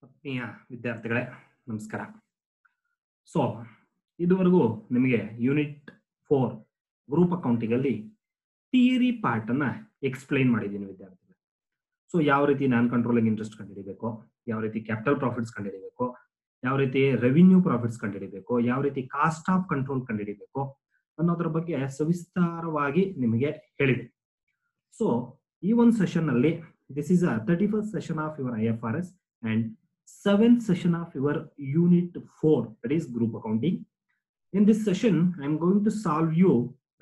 ಆತ್ಮೀಯ ವಿದ್ಯಾರ್ಥಿಗಳೇ ನಮಸ್ಕಾರ. ಸೊ ಇದುವರೆಗೂ ನಿಮಗೆ ಯೂನಿಟ್ 4 ಗ್ರೂಪ್ ಅಕೌಂಟಿಂಗ್ ಅಲ್ಲಿ ಥಿಯರಿ ಪಾರ್ಟ್ ಅನ್ನ ಎಕ್ಸ್ಪ್ಲೈನ್ ಮಾಡಿದ್ದೀನಿ ವಿದ್ಯಾರ್ಥಿಗಳೇ. ಸೊ ಯಾವ ರೀತಿ ನಾನ್ ಕಂಟ್ರೋಲಿಂಗ್ ಇಂಟ್ರೆಸ್ಟ್ ಕಂಡುಹಿಡಿಬೇಕು, ಯಾವ ರೀತಿ ಕ್ಯಾಪಿಟಲ್ ಪ್ರಾಫಿಟ್ಸ್ ಕಂಡುಹಿಡಿಬೇಕು, ಯಾವ ರೀತಿ ರೆವಿನ್ಯೂ ಪ್ರಾಫಿಟ್ಸ್ ಕಂಡುಹಿಡಿಬೇಕು, ಯಾವ ರೀತಿ ಕಾಸ್ಟ್ ಆಫ್ ಕಂಟ್ರೋಲ್ ಕಂಡುಹಿಡಿಬೇಕು ಅನ್ನೋದ್ರ ಬಗ್ಗೆ ಸವಿಸ್ತಾರವಾಗಿ ನಿಮಗೆ ಹೇಳಿದೆ. ಸೊ ಈ ಒಂದು ಸೆಷನ್ ಅಲ್ಲಿ this is a 31st session of your IFRS and 7th session of your unit 4, that is group accounting. In this session I am going to solve you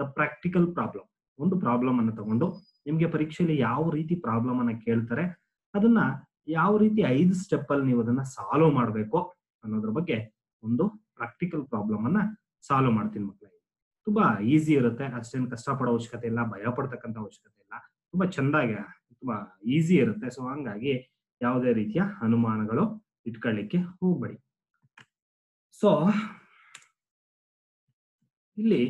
the practical problem. ಒಂದು problem ಅನ್ನು ತಗೊಂಡು ನಿಮಗೆ ಪರೀಕ್ಷೆಯಲ್ಲಿ ಯಾವ ರೀತಿ problem ಅನ್ನ ಕೇಳ್ತಾರೆ ಅದನ್ನ ಯಾವ ರೀತಿ 5 ಸ್ಟೆಪ್ ಅಲ್ಲಿ ನೀವು ಅದನ್ನ ಸಾಲ್ವ್ ಮಾಡಬೇಕು ಅನ್ನೋದ್ರ ಬಗ್ಗೆ ಒಂದು ಪ್ರಾಕ್ಟಿಕಲ್ ಪ್ರಾಬ್ಲಮ್ ಅನ್ನ ಸಾಲ್ವ್ ಮಾಡ್ತೀನಿ ಮಕ್ಕಳಿಗೆ. ತುಂಬಾ ಈಸಿ ಇರುತ್ತೆ, ಅಷ್ಟೇನು ಕಷ್ಟಪಡೋ ಅವಶ್ಯಕತೆ ಇಲ್ಲ, ಭಯ ಪಡ್ತಕ್ಕಂಥ ಅವಶ್ಯಕತೆ ಇಲ್ಲ, ತುಂಬಾ ಚಂದಾಗಿ ತುಂಬಾ ಈಸಿ ಇರುತ್ತೆ. ಸೊ ಹಂಗಾಗಿ ಯಾವುದೇ ರೀತಿಯ ಅನುಮಾನಗಳು ಇಟ್ಕೊಳ್ಳಿಕ್ಕೆ ಹೋಗ್ಬೇಡಿ. ಸೊ ಇಲ್ಲಿ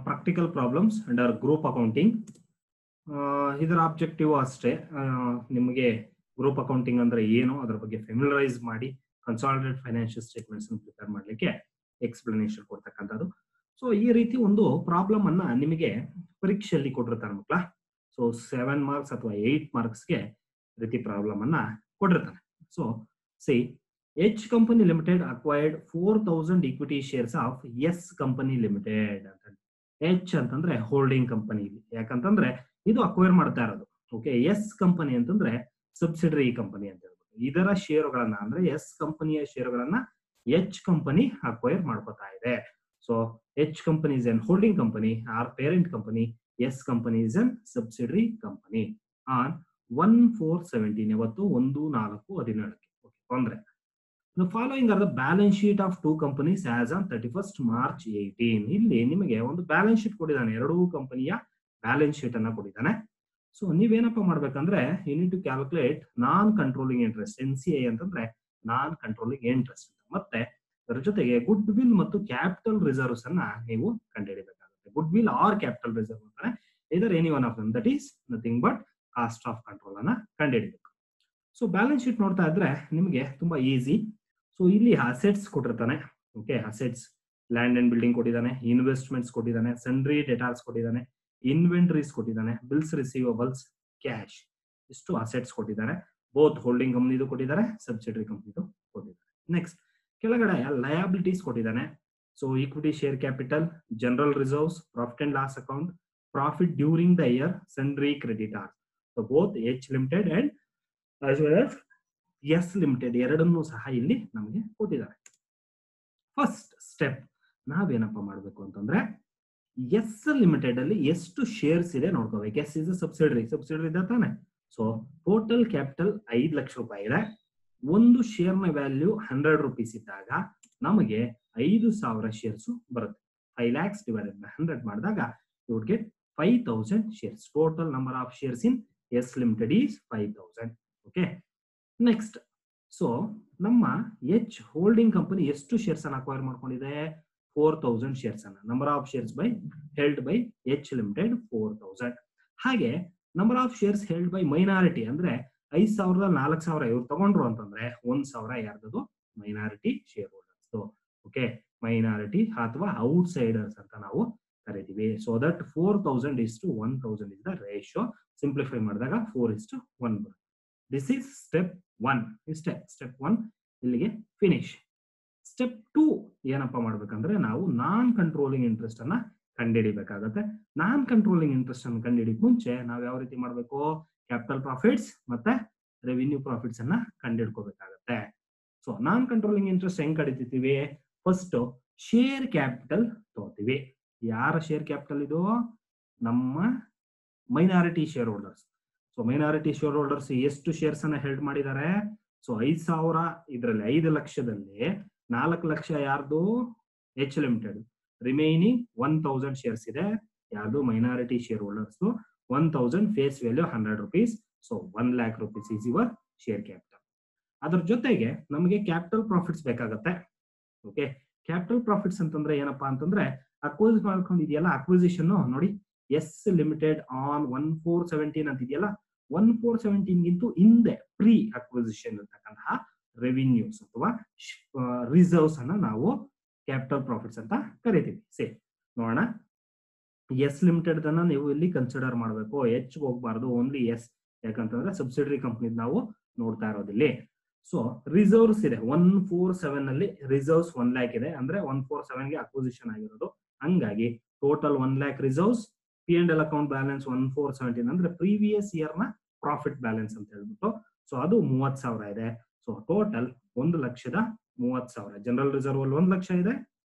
practical problems under group accounting. ಇದರ ಆಬ್ಜೆಕ್ಟಿವ್ ಅಷ್ಟೇ, ನಿಮಗೆ ಗ್ರೂಪ್ ಅಕೌಂಟಿಂಗ್ ಅಂದ್ರೆ ಏನು ಅದರ ಬಗ್ಗೆ ಫೆಮಿಲರೈಸ್ ಮಾಡಿ ಕನ್ಸಾಲಿಡೇಟೆಡ್ ಫೈನಾನ್ಷಿಯಲ್ ಸ್ಟೇಟ್ಮೆಂಟ್ಸ್ ಪ್ರಿಪೇರ್ ಮಾಡಲಿಕ್ಕೆ ಎಕ್ಸ್ಪ್ಲನೇಷನ್ ಕೊಡ್ತಕ್ಕಂಥದ್ದು. ಸೊ ಈ ರೀತಿ ಒಂದು ಪ್ರಾಬ್ಲಮ್ ಅನ್ನ ನಿಮಗೆ ಪರೀಕ್ಷೆಯಲ್ಲಿ ಕೊಟ್ಟಿರ್ತಾರೆ ಮಕ್ಕಳ. ಸೊ 7 ಮಾರ್ಕ್ಸ್ ಅಥವಾ 8 ಮಾರ್ಕ್ಸ್ಗೆ ರೀತಿ ಪ್ರಾಬ್ಲಮ್ ಅನ್ನ ಕೊಟ್ಟಿರ್ತಾನೆ. So C H company limited acquired 4000 equity shares of S company limited ಅಂತ. ಎಚ್ ಅಂತಂದ್ರೆ ಹೋಲ್ಡಿಂಗ್ ಕಂಪನಿ, ಯಾಕಂತಂದ್ರೆ ಇದು ಅಕ್ವೈರ್ ಮಾಡ್ತಾ ಇರೋದು. ಓಕೆ, ಎಸ್ ಕಂಪನಿ ಅಂತಂದ್ರೆ ಸಬ್ಸಿಡರಿ ಕಂಪನಿ ಅಂತ ಹೇಳ್ಬೋದು. ಇದರ ಷೇರುಗಳನ್ನ ಅಂದ್ರೆ ಎಸ್ ಕಂಪನಿಯ ಷೇರುಗಳನ್ನ ಎಚ್ ಕಂಪನಿ ಅಕ್ವೈರ್ ಮಾಡ್ಕೋತಾ ಇದೆ. So H company is an holding company or parent company, S company is an subsidiary company on 1/4/17, ಇವತ್ತು 1/4/17. ಓಕೆ, ತೊಂದ್ರೆ. The following are the balance sheet of two companies as on 31st March 18. ಇಲ್ಲಿ ನಿಮಗೆ ಒಂದು balance sheet ಕೊಟ್ಟಿದ್ದಾನೆ, ಎರಡೂ ಕಂಪನಿಯ balance sheet ಅನ್ನ ಕೊಟ್ಟಿದ್ದಾನೆ. ಸೊ ನೀವೇನಪ್ಪ ಮಾಡ್ಬೇಕಂದ್ರೆ you need to calculate non controlling interest, NCI ಅಂತಂದ್ರೆ ನಾನ್ ಕಂಟ್ರೋಲಿಂಗ್ ಇಂಟ್ರೆಸ್ಟ್. ಮತ್ತೆ ಅದರ ಜೊತೆಗೆ ಗುಡ್ ವಿಲ್ ಮತ್ತು ಕ್ಯಾಪಿಟಲ್ ರಿಸರ್ವ್ಸ್ ಅನ್ನ ನೀವು ಕಂಡುಹಿಡಿಯಬೇಕಾಗುತ್ತೆ. Goodwill or capital reserve ಅಂತಾನೆ, either any one of them, that is nothing but cost of control ಅನ್ನ ಕಂಡುಹಿಡಿಯಬೇಕು. ಸೊ ಬ್ಯಾಲೆನ್ಸ್ ಶೀಟ್ ನೋಡ್ತಾ ಇದ್ರೆ ನಿಮಗೆ ತುಂಬಾ ಈಸಿ. ಸೊ ಇಲ್ಲಿ ಅಸೆಟ್ಸ್ ಕೊಟ್ಟಿರ್ತಾನೆ. Okay, assets land and building ಕೊಟ್ಟಿದ್ದಾನೆ, ಇನ್ವೆಸ್ಟ್ಮೆಂಟ್ಸ್ ಕೊಟ್ಟಿದ್ದಾನೆ, ಸನ್ರಿ ಡೆಟಾರ್ಸ್ ಕೊಟ್ಟಿದ್ದಾನೆ, ಇನ್ವೆಂಟರೀಸ್ ಕೊಟ್ಟಿದ್ದಾನೆ, ಬಿಲ್ಸ್ ರಿಸೀವಬಲ್ಸ್, ಕ್ಯಾಶ್, ಇಷ್ಟು ಅಸೆಟ್ಸ್ ಕೊಟ್ಟಿದ್ದಾರೆ. ಬೋತ್ ಹೋಲ್ಡಿಂಗ್ ಕಂಪನಿದು ಕೊಟ್ಟಿದ್ದಾರೆ, ಸಬ್ಸಿಡರಿ ಕಂಪನಿದು ಕೊಟ್ಟಿದ್ದಾರೆ. ನೆಕ್ಸ್ಟ್ ಕೆಳಗಡೆ ಲಯಬಿಲಿಟೀಸ್ ಕೊಟ್ಟಿದ್ದಾನೆ. So equity share capital, general reserves, profit and loss account, profit during the year, sundry creditors. So both H limited and as well as S limited ಎರಡನ್ನೂ ಸಹ ಇಲ್ಲಿ ನಮಗೆ ಕೊಟ್ಟಿದ್ದಾರೆ. ಫಸ್ಟ್ ಸ್ಟೆಪ್ ನಾವೇನಪ್ಪ ಮಾಡಬೇಕು ಅಂತಂದ್ರೆ ಎಸ್ ಲಿಮಿಟೆಡ್ ಅಲ್ಲಿ ಎಷ್ಟು ಶೇರ್ಸ್ ಇದೆ ನೋಡ್ಕೋಬೇಕು. ಎಸ್ ಇಸ್ ಸಬ್ಸಿಡರಿ ಇದೆ ತಾನೆ. ಸೊ ಟೋಟಲ್ ಕ್ಯಾಪಿಟಲ್ 5 ಲಕ್ಷ ರೂಪಾಯಿ ಇದೆ. ಒಂದು ಶೇರ್ ನ ವ್ಯಾಲ್ಯೂ 100 ರೂಪೀಸ್ ಇದ್ದಾಗ ನಮಗೆ 5,000 ಶೇರ್ಸ್ ಬರುತ್ತೆ. 5 lakhs divided by 100 ಮಾಡಿದಾಗ you would get 5,000 shares. Total number of shares in S Limited is 5,000. Okay, next. So ನಮ್ಮ ಎಚ್ ಹೋಲ್ಡಿಂಗ್ ಕಂಪನಿ ಎಷ್ಟು ಶೇರ್ಸ್ ಅನ್ನ ಅಕ್ವೈರ್ ಮಾಡ್ಕೊಂಡಿದೆ? 4,000 ಶೇರ್ಸ್ ಅನ್ನ. Number of shares by held by H limited 4,000. ಹಾಗೆ number of shares held by minority ಅಂದ್ರೆ 5,000 4,000 ಇವ್ರು ತಗೊಂಡ್ರು ಅಂತಂದ್ರೆ 1,000 ಯಾರ್ದು? Minority share holders. Okay, minority ಅಥವಾ ಔಟ್ಸೈಡರ್ಸ್ ಅಂತ ನಾವು ಕರಿತೀವಿ. So that 4,000:1,000 is the ratio. Simplify ಮಾಡಿದಾಗ 4:1 ಬರುತ್ತೆ. This is step 1. ಇಷ್ಟೇ ಸ್ಟೆಪ್ 1 ಇಲ್ಲಿಗೆ ಫಿನಿಶ್. ಸ್ಟೆಪ್ 2 ಏನಪ್ಪಾ ಮಾಡ್ಬೇಕಂದ್ರೆ ನಾವು ನಾನ್ ಕಂಟ್ರೋಲಿಂಗ್ ಇಂಟ್ರೆಸ್ಟ್ ಅನ್ನ ಕಂಡುಹಿಡಿಬೇಕಾಗತ್ತೆ. ನಾನ್ ಕಂಟ್ರೋಲಿಂಗ್ ಇಂಟ್ರೆಸ್ಟ್ ಅನ್ನು ಕಂಡುಹಿಡಿಯಕ್ ಮುಂಚೆ ನಾವು ಯಾವ ರೀತಿ ಮಾಡ್ಬೇಕು? ಕ್ಯಾಪಿಟಲ್ ಪ್ರಾಫಿಟ್ಸ್ ಮತ್ತೆ ರೆವಿನ್ಯೂ ಪ್ರಾಫಿಟ್ಸ್ ಅನ್ನ ಕಂಡುಹಿಡ್ಕೋಬೇಕಾಗತ್ತೆ. ಸೊ ನಾನ್ ಕಂಟ್ರೋಲಿಂಗ್ ಇಂಟ್ರೆಸ್ಟ್ ಹೆಂಗ್ ಕಡಿತೀವಿ? ಫಸ್ಟ್ ಶೇರ್ ಕ್ಯಾಪಿಟಲ್ ತಗೋತೀವಿ. ಯಾರ ಶೇರ್ ಕ್ಯಾಪಿಟಲ್ ಇದು? ನಮ್ಮ minority share holders. So minority share holders ಎಷ್ಟು ಶೇರ್ಸ್ ಅನ್ನ ಹೆಲ್ಡ್ ಮಾಡಿದ್ದಾರೆ? ಸೊ 5,000 ಇದರಲ್ಲಿ 5 ಲಕ್ಷದಲ್ಲಿ 4 ಲಕ್ಷ ಯಾರ್ದು? H limited. ರಿಮೈನಿಂಗ್ 1,000 ಶೇರ್ಸ್ ಇದೆ ಯಾರ್ದು? Minority shareholders. 1,000 face value 100 rupees. So 1 lakh rupees is your share capital. ಅದ್ರ ಜೊತೆಗೆ ನಮಗೆ ಕ್ಯಾಪಿಟಲ್ ಪ್ರಾಫಿಟ್ಸ್ ಬೇಕಾಗತ್ತೆ. ಓಕೆ, ಕ್ಯಾಪಿಟಲ್ ಪ್ರಾಫಿಟ್ಸ್ ಅಂತಂದ್ರೆ ಏನಪ್ಪಾ ಅಂತಂದ್ರೆ ಅಕ್ವೈಸ್ ಮಾಡ್ಕೊಂಡಿದೆಯಲ್ಲ, ಅಕ್ವಿಸಿಷನ್ ನೋಡಿ, ಎಸ್ ಲಿಮಿಟೆಡ್ ಆನ್ 1/4/17 ಅಂತ ಇದೆಯಲ್ಲ, 1417 ಗಿಂತೂ ಹಿಂದೆ ಪ್ರೀ ಅಕ್ವಿಸಿಷನ್ ಇರತಕ್ಕಂತಹ ರೆವಿನ್ಯೂಸ್ ಅಥವಾ ರಿಸರ್ವ್ಸ್ ಅನ್ನ ನಾವು ಕ್ಯಾಪಿಟಲ್ ಪ್ರಾಫಿಟ್ಸ್ ಅಂತ ಕರಿತೀವಿ. ನೋಡೋಣ, ಎಸ್ ಲಿಮಿಟೆಡ್ ಅನ್ನ ನೀವು ಇಲ್ಲಿ ಕನ್ಸಿಡರ್ ಮಾಡಬೇಕು, ಎಚ್ ಹೋಗ್ಬಾರ್ದು, ಓನ್ಲಿ ಎಸ್. ಯಾಕಂತಂದ್ರೆ ಸಬ್ಸಿಡರಿ ಕಂಪನಿ ನಾವು ನೋಡ್ತಾ ಇರೋದಿಲ್ಲಿ. ಸೊ ರಿಸರ್ವ್ಸ್ ಇದೆ 147 ಅಲ್ಲಿ ರಿಸರ್ವ್ಸ್ 1 lakh ಇದೆ, ಅಂದ್ರೆ 147 ಗೆ ಅಕ್ವಿಸಿಷನ್ ಆಗಿರೋದು. ಹಂಗಾಗಿ total 1 lakh reserves, P&L account balance 1417 ಅಂದ್ರೆ ಪ್ರೀವಿಯಸ್ ಇಯರ್ ನ ಪ್ರಾಫಿಟ್ ಬ್ಯಾಲೆನ್ಸ್ ಅಂತ ಹೇಳ್ಬಿಟ್ಟು. ಸೊ ಅದು 30,000 ಇದೆ. So total 1,30,30,000. ಜನರಲ್ ರಿಸರ್ವ್ ಅಲ್ಲಿ 1 ಲಕ್ಷ ಇದೆ,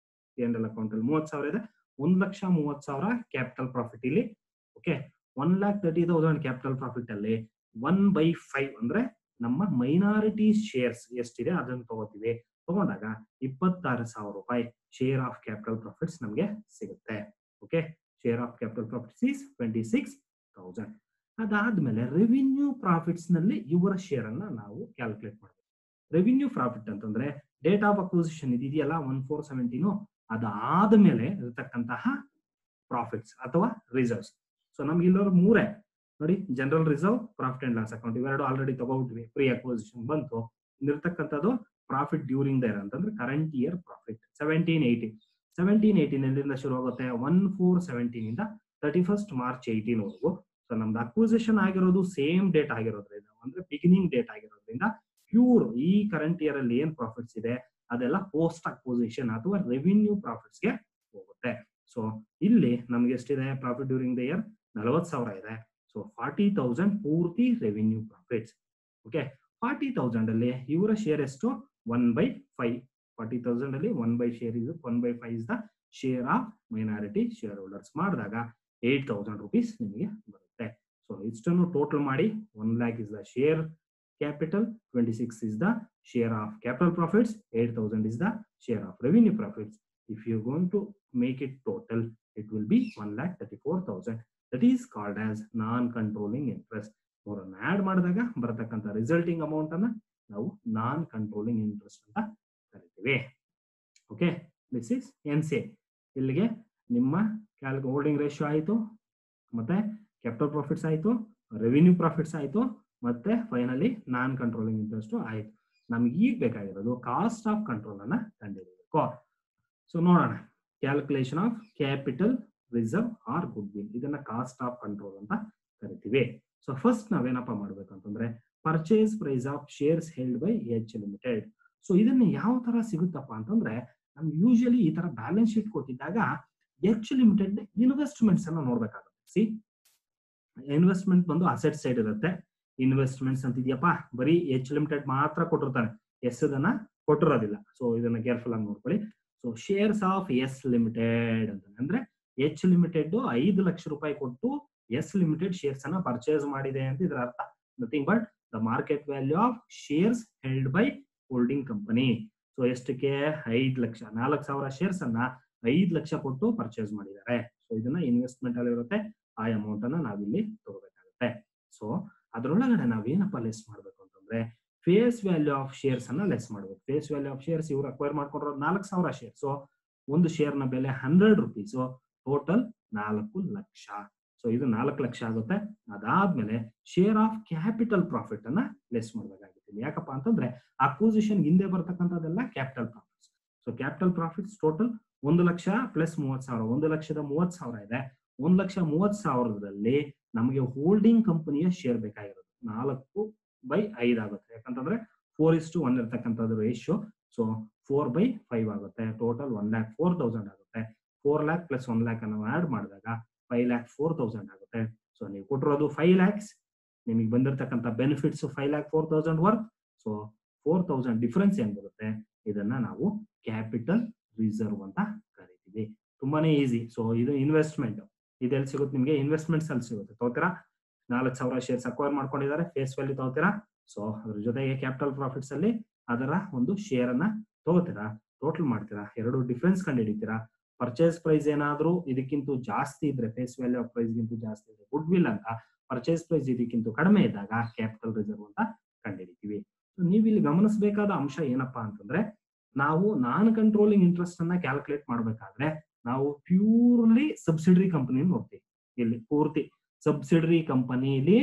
P&L ಅಕೌಂಟ್ ಅಲ್ಲಿ 30,000 ಇದೆ. 1,30,30,000 ಕ್ಯಾಪಿಟಲ್ ಪ್ರಾಫಿಟ್ ಇಲ್ಲಿ. ಓಕೆ, 1,30,000 ಕ್ಯಾಪಿಟಲ್ ಪ್ರಾಫಿಟ್ ಅಲ್ಲಿ 1/5 ಅಂದ್ರೆ ನಮ್ಮ ಮೈನಾರಿಟಿ ಶೇರ್ಸ್ ಎಷ್ಟಿದೆ ಅದನ್ನು ತಗೋತೀವಿ. ತಗೊಂಡಾಗ 26,000 ರೂಪಾಯಿ ಶೇರ್ ಆಫ್ ಕ್ಯಾಪಿಟಲ್ ಪ್ರಾಫಿಟ್ಸ್ ನಮಗೆ ಸಿಗುತ್ತೆ. Okay, share of capital profits is 26,000. ಅದಾದ್ಮೇಲೆ ರೆವಿನ್ಯೂ ಪ್ರಾಫಿಟ್ಸ್ ನಲ್ಲಿ ಇವರ ಶೇರ್ ಅನ್ನ ನಾವು ಕ್ಯಾಲ್ಕುಲೇಟ್ ಮಾಡಬೇಕು. ರೆವಿನ್ಯೂ ಪ್ರಾಫಿಟ್ ಅಂತಂದ್ರೆ ಡೇಟ್ ಆಫ್ ಅಕ್ವಿಸಿಷನ್ ಇದೆಯಲ್ಲ 1417, ಅದಾದ್ಮೇಲೆ ಇರತಕ್ಕಂತಹ ಪ್ರಾಫಿಟ್ಸ್ ಅಥವಾ ರಿಸರ್ವ್ಸ್. ಸೊ ನಮ್ಗೆ ಇಲ್ಲವರು ಮೂರೇ ನೋಡಿ, general reserve, profit and loss account, ಇವೆರಡು ಆಲ್ರೆಡಿ ತಗೋಬಿಟ್ವಿ, ಪ್ರೀ ಅಕ್ವಿಸಿಷನ್ ಬಂತು. ಇಲ್ಲಿರ್ತಕ್ಕಂಥದ್ದು ಪ್ರಾಫಿಟ್ ಡ್ಯೂರಿಂಗ್ ದ ಇಯರ್ ಅಂತಂದ್ರೆ ಕರೆಂಟ್ ಇಯರ್ ಪ್ರಾಫಿಟ್ 1718 ಎಲ್ಲಿಂದ ಶುರು ಆಗುತ್ತೆ, 1417 ಇಂದ 31st March 18 ವರೆಗೂ. ಸೊ ನಮ್ದು ಅಕ್ವಿಸಿಷನ್ ಆಗಿರೋದು ಸೇಮ್ ಡೇಟ್ ಆಗಿರೋದ್ರಿಂದ, ಅಂದ್ರೆ ಬಿಗಿನಿಂಗ್ ಡೇಟ್ ಆಗಿರೋದ್ರಿಂದ ಪ್ಯೂರ್ ಈ ಕರೆಂಟ್ ಇಯರ್ ಅಲ್ಲಿ ಏನ್ ಪ್ರಾಫಿಟ್ಸ್ ಇದೆ ಅದೆಲ್ಲ ಪೋಸ್ಟ್ ಅಕ್ವಿಸಿಷನ್ ಅಥವಾ ರೆವಿನ್ಯೂ ಪ್ರಾಫಿಟ್ಸ್ ಗೆ ಹೋಗುತ್ತೆ. ಸೊ ಇಲ್ಲಿ ನಮ್ಗೆ ಎಷ್ಟಿದೆ ಪ್ರಾಫಿಟ್ ಡ್ಯೂರಿಂಗ್ ದ ಇಯರ್ 40,000 ಇದೆ. ಸೊ 40,000 ಪೂರ್ತಿ ರೆವಿನ್ಯೂ ಪ್ರಾಫಿಟ್ಸ್. ಓಕೆ, 40,000 ಅಲ್ಲಿ ಇವರ ಶೇರ್ ಎಷ್ಟು, 1/5. 40,000 ಅಲ್ಲಿ 1/5 is the share of minority share holders. ಮಾಡಿದಾಗ 8,000 rupees ನಿಮಗೆ ಬರುತ್ತೆ. ಸೊ ಇಷ್ಟನ್ನು ಟೋಟಲ್ ಮಾಡಿ 1 lakh is the share capital, 26 is the share of capital profits, 8,000 is the share of revenue profits. If you're going to make it total, it will be 1,34,000. That is called as non-controlling interest. ಅವರನ್ನು add ಮಾಡಿದಾಗ ಬರತಕ್ಕಂಥ resulting amount ಅನ್ನ ನಾವು non controlling interest ಅಂತ ಕರಿತೀವಿ. Okay, this is NCA. ಇಲ್ಲಿಗೆ ನಿಮ್ಮ holding ratio ಆಯಿತು, ಮತ್ತೆ ಕ್ಯಾಪಿಟಲ್ ಪ್ರಾಫಿಟ್ಸ್ ಆಯಿತು, ರೆವಿನ್ಯೂ ಪ್ರಾಫಿಟ್ಸ್ ಆಯಿತು, ಮತ್ತೆ ಫೈನಲಿ ನಾನ್ ಕಂಟ್ರೋಲಿಂಗ್ ಇಂಟ್ರೆಸ್ಟ್ ಆಯ್ತು. ನಮ್ಗೆ ಈಗ ಬೇಕಾಗಿರೋದು ಕಾಸ್ಟ್ ಆಫ್ ಕಂಟ್ರೋಲ್ ಅನ್ನ ಕಂಡುಹಿಡಿಯಬೇಕು. ಸೊ ನೋಡೋಣ, calculation of capital reserve or goodwill, ಇದನ್ನ ಕಾಸ್ಟ್ ಆಫ್ ಕಂಟ್ರೋಲ್ ಅಂತ ಕರಿತೀವಿ. ಸೊ ಫಸ್ಟ್ ನಾವೇನಪ್ಪ ಮಾಡ್ಬೇಕಂತಂದ್ರೆ purchase price of shares held by H limited. So ಇದನ್ನ ಯಾವ ತರ ಸಿಗುತ್ತಪ್ಪ ಅಂತಂದ್ರೆ, ನಮ್ಗೆ ಯೂಶಲಿ ಈ ತರ ಬ್ಯಾಲೆನ್ಸ್ ಶೀಟ್ ಕೊಟ್ಟಿದ್ದಾಗ ಎಚ್ ಲಿಮಿಟೆಡ್ ಇನ್ವೆಸ್ಟ್ಮೆಂಟ್ಸ್ ಅನ್ನ ನೋಡ್ಬೇಕಾಗುತ್ತೆ. ಸಿ, ಇನ್ವೆಸ್ಟ್ಮೆಂಟ್ ಬಂದು ಅಸೆಟ್ ಸೈಡ್ ಇರುತ್ತೆ. ಇನ್ವೆಸ್ಟ್ಮೆಂಟ್ಸ್ ಅಂತಿದ್ಯಪ್ಪ ಬರೀ ಎಚ್ ಲಿಮಿಟೆಡ್ ಮಾತ್ರ ಕೊಟ್ಟಿರ್ತಾನೆ, ಎಸ್ ಅದನ್ನ ಕೊಟ್ಟಿರೋದಿಲ್ಲ. ಸೊ ಇದನ್ನ ಕೇರ್ಫುಲ್ ಆಗಿ ನೋಡ್ಕೊಳ್ಳಿ. So shares of S limited ಅಂತ ಅಂದ್ರೆ ಎಚ್ ಲಿಮಿಟೆಡ್ 5 ಲಕ್ಷ ರೂಪಾಯಿ ಕೊಟ್ಟು ಎಸ್ ಲಿಮಿಟೆಡ್ ಶೇರ್ಸ್ ಅನ್ನ ಪರ್ಚೇಸ್ ಮಾಡಿದೆ ಅಂತ ಇದರ ಅರ್ಥ. Nothing but the market value of shares held by holding company. So ಎಷ್ಟಕ್ಕೆ 5 ಲಕ್ಷ, 4,000 ಶೇರ್ಸ್ ಅನ್ನ 5 ಲಕ್ಷ ಕೊಟ್ಟು ಪರ್ಚೇಸ್ ಮಾಡಿದ್ದಾರೆ. ಸೊ ಇದನ್ನ ಇನ್ವೆಸ್ಟ್ಮೆಂಟ್ ಅಲ್ಲಿ ಇರುತ್ತೆ. ಆ ಅಮೌಂಟ್ ಅನ್ನ ನಾವಿಲ್ಲಿ ತಗೋಬೇಕಾಗುತ್ತೆ. ಸೊ ಅದರೊಳಗಡೆ ನಾವೇನಪ್ಪ ಲೆಸ್ ಮಾಡ್ಬೇಕು ಅಂತಂದ್ರೆ ಫೇಸ್ ವ್ಯಾಲ್ಯೂ ಆಫ್ ಶೇರ್ಸ್ ಅನ್ನ ಲೆಸ್ ಮಾಡ್ಬೇಕು. ಫೇಸ್ ವ್ಯಾಲ್ಯೂ ಆಫ್ ಶೇರ್ಸ್ ಇವ್ರು ಅಕ್ವೈರ್ ಮಾಡ್ಕೊಂಡಿರೋದು 4,000 ಶೇರ್. ಸೊ ಒಂದು ಶೇರ್ ನ ಬೆಲೆ 100 rupees, ಟೋಟಲ್ 4 ಲಕ್ಷ. ಸೊ ಇದು 4 ಲಕ್ಷ ಆಗುತ್ತೆ. ಅದಾದ್ಮೇಲೆ ಶೇರ್ ಆಫ್ ಕ್ಯಾಪಿಟಲ್ ಪ್ರಾಫಿಟ್ ಅನ್ನ ಲೆಸ್ ಮಾಡಬೇಕಾಗುತ್ತೆ. ಯಾಕಪ್ಪ ಅಂತಂದ್ರೆ ಅಕ್ವಿಸಿಷನ್ ಹಿಂದೆ ಬರ್ತಕ್ಕಂಥದ್ದೆಲ್ಲ capital profits. So capital profits total 1 lakh plus 30,000, 1,30,30,000 ಇದೆ. 1,30,30,000ದಲ್ಲಿ ನಮಗೆ ಹೋಲ್ಡಿಂಗ್ ಕಂಪನಿಯ ಶೇರ್ ಬೇಕಾಗಿರೋದು 4/5 ಆಗುತ್ತೆ. ಯಾಕಂತಂದ್ರೆ 4:1 ಇರ್ತಕ್ಕಂಥದ್ದು ರೇಷಿಯೋ. ಸೊ 4/5 ಆಗುತ್ತೆ. ಟೋಟಲ್ 1,04,000 ಆಗುತ್ತೆ. 4 lakh ಪ್ಲಸ್ 1 lakh ಅನ್ನು ಆಡ್ ಮಾಡಿದಾಗ 5,04,000 ಆಗುತ್ತೆ. ಸೊ ನೀವು ಕೊಟ್ಟಿರೋದು 5 lakhs, ನಿಮಗೆ ಬಂದಿರತಕ್ಕಂಥ ಬೆನಿಫಿಟ್ಸ್ 5,04,000 ವರ್ತ್. ಸೊ 4,000 ಡಿಫರೆನ್ಸ್ ಏನ್ ಬರುತ್ತೆ, ಇದನ್ನ ನಾವು ಕ್ಯಾಪಿಟಲ್ ರಿಸರ್ವ್ ಅಂತ ಕರಿತೀವಿ. ತುಂಬಾನೇ ಈಸಿ. ಸೊ ಇದು ಇನ್ವೆಸ್ಟ್ಮೆಂಟ್, ಇದೆಲ್ಲಿ ಸಿಗುತ್ತೆ ನಿಮ್ಗೆ, ಇನ್ವೆಸ್ಟ್ಮೆಂಟ್ಸ್ ಅಲ್ಲಿ ಸಿಗುತ್ತೆ. ತಗೋತೀರಾ, 4,000 ಶೇರ್ಸ್ ಅಕ್ವೈರ್ ಮಾಡ್ಕೊಂಡಿದ್ದಾರೆ, ಫೇಸ್ ವ್ಯಾಲ್ಯೂ ತಗೋತೀರಾ. ಸೊ ಅದ್ರ ಜೊತೆಗೆ ಕ್ಯಾಪಿಟಲ್ ಪ್ರಾಫಿಟ್ಸ್ ಅಲ್ಲಿ ಅದರ ಒಂದು ಶೇರ್ ಅನ್ನ ತಗೋತೀರಾ, ಟೋಟಲ್ ಮಾಡ್ತೀರಾ, ಎರಡು ಡಿಫರೆನ್ಸ್ ಕಂಡು ಹಿಡಿತೀರಾ. ಪರ್ಚೇಸ್ ಪ್ರೈಸ್ ಏನಾದ್ರೂ ಇದಕ್ಕಿಂತ ಜಾಸ್ತಿ ಇದ್ರೆ, ಫೇಸ್ ವ್ಯಾಲ್ಯೂ ಆಫ್ ಪ್ರೈಸ್ ಗಿಂತ ಜಾಸ್ತಿ ಇದ್ರೆ ಗುಡ್ ವಿಲ್ ಅಂತ, ಪರ್ಚೇಸ್ ಪ್ರೈಸ್ ಇದಕ್ಕಿಂತ ಕಡಿಮೆ ಇದ್ದಾಗ ಕ್ಯಾಪಿಟಲ್ ರಿಸರ್ವ್ ಅಂತ ಕಂಡುಹಿಡಿತೀವಿ. ನೀವು ಇಲ್ಲಿ ಗಮನಿಸಬೇಕಾದ ಅಂಶ ಏನಪ್ಪಾ ಅಂತಂದ್ರೆ, ನಾವು ನಾನ್ ಕಂಟ್ರೋಲಿಂಗ್ ಇಂಟ್ರೆಸ್ಟ್ ಅನ್ನ ಕ್ಯಾಲ್ಕುಲೇಟ್ ಮಾಡ್ಬೇಕಾದ್ರೆ ನಾವು ಪ್ಯೂರ್ಲಿ ಸಬ್ಸಿಡರಿ ಕಂಪನಿ ನೋಡ್ತೀವಿ. ಇಲ್ಲಿ ಪೂರ್ತಿ ಸಬ್ಸಿಡರಿ ಕಂಪನಿಲಿ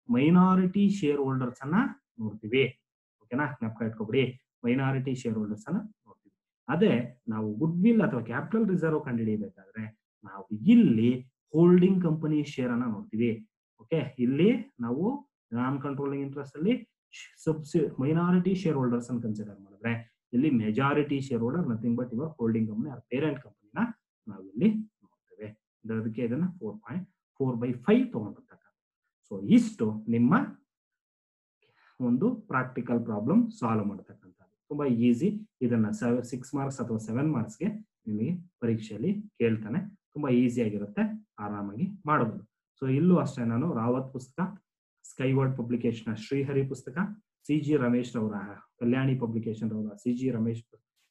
ಮೈನಾರಿಟಿ ಶೇರ್ ಹೋಲ್ಡರ್ಸ್ ಅನ್ನ ನೋಡ್ತೀವಿ. ಓಕೆನಾ, ಜ್ಞಾಪಕ ಇಟ್ಕೊಬಿಡಿ, ಮೈನಾರಿಟಿ ಶೇರ್ ಹೋಲ್ಡರ್ಸ್ ಅನ್ನ ನೋಡ್ತೀವಿ. ಅದೇ ನಾವು ಗುಡ್ ವಿಲ್ ಅಥವಾ ಕ್ಯಾಪಿಟಲ್ ರಿಸರ್ವ್ ಕಂಡುಹಿಡಿಯಬೇಕಾದ್ರೆ ನಾವು ಇಲ್ಲಿ ಹೋಲ್ಡಿಂಗ್ ಕಂಪನಿ ಶೇರ್ ಅನ್ನ ನೋಡ್ತೀವಿ. ಓಕೆ, ಇಲ್ಲಿ ನಾವು ನಾನ್ ಕಂಟ್ರೋಲಿಂಗ್ ಇಂಟ್ರೆಸ್ಟ್ ಅಲ್ಲಿ ಮೈನಾರಿಟಿ ಶೇರ್ ಹೋಲ್ಡರ್ಸ್ ಅನ್ನು ಕನ್ಸಿಡರ್ ಮಾಡಿದ್ರೆ, ಇಲ್ಲಿ majority shareholder nothing but your holding company or parent ಕಂಪನಿನ ನಾವು ಇಲ್ಲಿ ನೋಡ್ತೇವೆ. ಅದಕ್ಕೆ ಇದನ್ನ 4.4/5 ತಗೊಂಡಿರ್ತಕ್ಕಂಥ. ಸೊ ಇಷ್ಟು ನಿಮ್ಮ ಒಂದು ಪ್ರಾಕ್ಟಿಕಲ್ ಪ್ರಾಬ್ಲಮ್ ಸಾಲ್ವ್ ಮಾಡತಕ್ಕಂಥದ್ದು. ತುಂಬಾ ಈಸಿ. ಇದನ್ನ 6 ಮಾರ್ಕ್ಸ್ ಅಥವಾ 7 ಮಾರ್ಕ್ಸ್ಗೆ ನಿಮಗೆ ಪರೀಕ್ಷೆಯಲ್ಲಿ ಕೇಳ್ತಾನೆ. ತುಂಬಾ ಈಸಿ ಆಗಿರುತ್ತೆ, ಆರಾಮಾಗಿ ಮಾಡಬಹುದು. ಸೊ ಇಲ್ಲೂ ಅಷ್ಟೇ, ನಾನು ರಾವತ್ ಪುಸ್ತಕ, ಸ್ಕೈವರ್ಡ್ ಪಬ್ಲಿಕೇಶನ್ ಶ್ರೀಹರಿ ಪುಸ್ತಕ, CG ರಮೇಶ್ ರವರ ಕಲ್ಯಾಣಿ ಪಬ್ಲಿಕೇಶನ್ ರವರ CG ರಮೇಶ್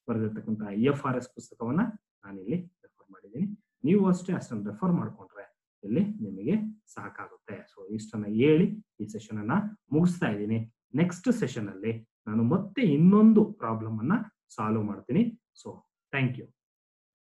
ಬರೆದಿರ್ತಕ್ಕಂಥ IFRS ಪುಸ್ತಕವನ್ನ ನಾನಿಲ್ಲಿ ರೆಫರ್ ಮಾಡಿದ್ದೀನಿ. ನೀವು ಅಷ್ಟೇ ಅಷ್ಟನ್ನು ರೆಫರ್ ಮಾಡ್ಕೊಂಡ್ರೆ ಇಲ್ಲಿ ನಿಮಗೆ ಸಾಕಾಗುತ್ತೆ. ಸೊ ಇಷ್ಟನ್ನ ಹೇಳಿ ಈ ಸೆಷನ್ ಅನ್ನ ಮುಗಿಸ್ತಾ ಇದ್ದೀನಿ. ನೆಕ್ಸ್ಟ್ ಸೆಷನ್ ಅಲ್ಲಿ ನಾನು ಮತ್ತೆ ಇನ್ನೊಂದು ಪ್ರಾಬ್ಲಮ್ ಅನ್ನ ಸಾಲ್ವ್ ಮಾಡ್ತೀನಿ. So thank you.